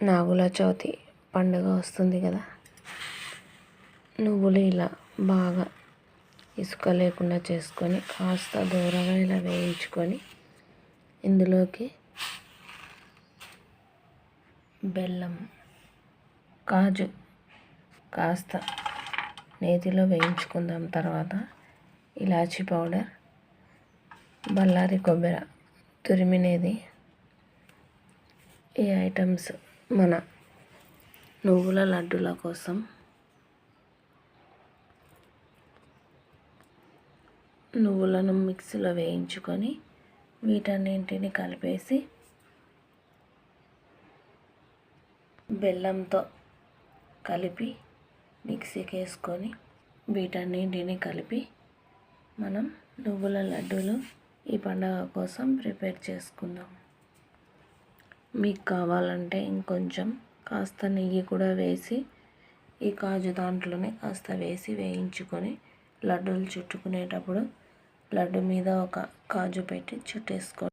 నాగుల చవితి పండుగ వస్తుంది కదా. నువ్వులు ఇలా బాగా ఇసుక లేకుండా చేసుకొని కాస్త దూరగా ఇలా వేయించుకొని ఇందులోకి బెల్లం, కాజు కాస్త నేతిలో వేయించుకుందాం. తర్వాత ఇలాచీ పౌడర్, బళ్ళారి కొబ్బరి తురిమినది, ఈ ఐటమ్స్ మన నువ్వుల లడ్డూల కోసం నువ్వులను మిక్సీలో వేయించుకొని వీటన్నింటిని కలిపేసి బెల్లంతో కలిపి మిక్సీకి వేసుకొని వీటన్నింటిని కలిపి మనం నువ్వుల లడ్డూలు ఈ పండుగ కోసం ప్రిపేర్ చేసుకుందాం. మీకు కావాలంటే ఇంకొంచెం కాస్త నెయ్యి కూడా వేసి ఈ కాజు దాంట్లోనే కాస్త వేసి వేయించుకొని లడ్డూలు చుట్టుకునేటప్పుడు లడ్డు మీద ఒక కాజు పెట్టి చుట్టేసుకోండి.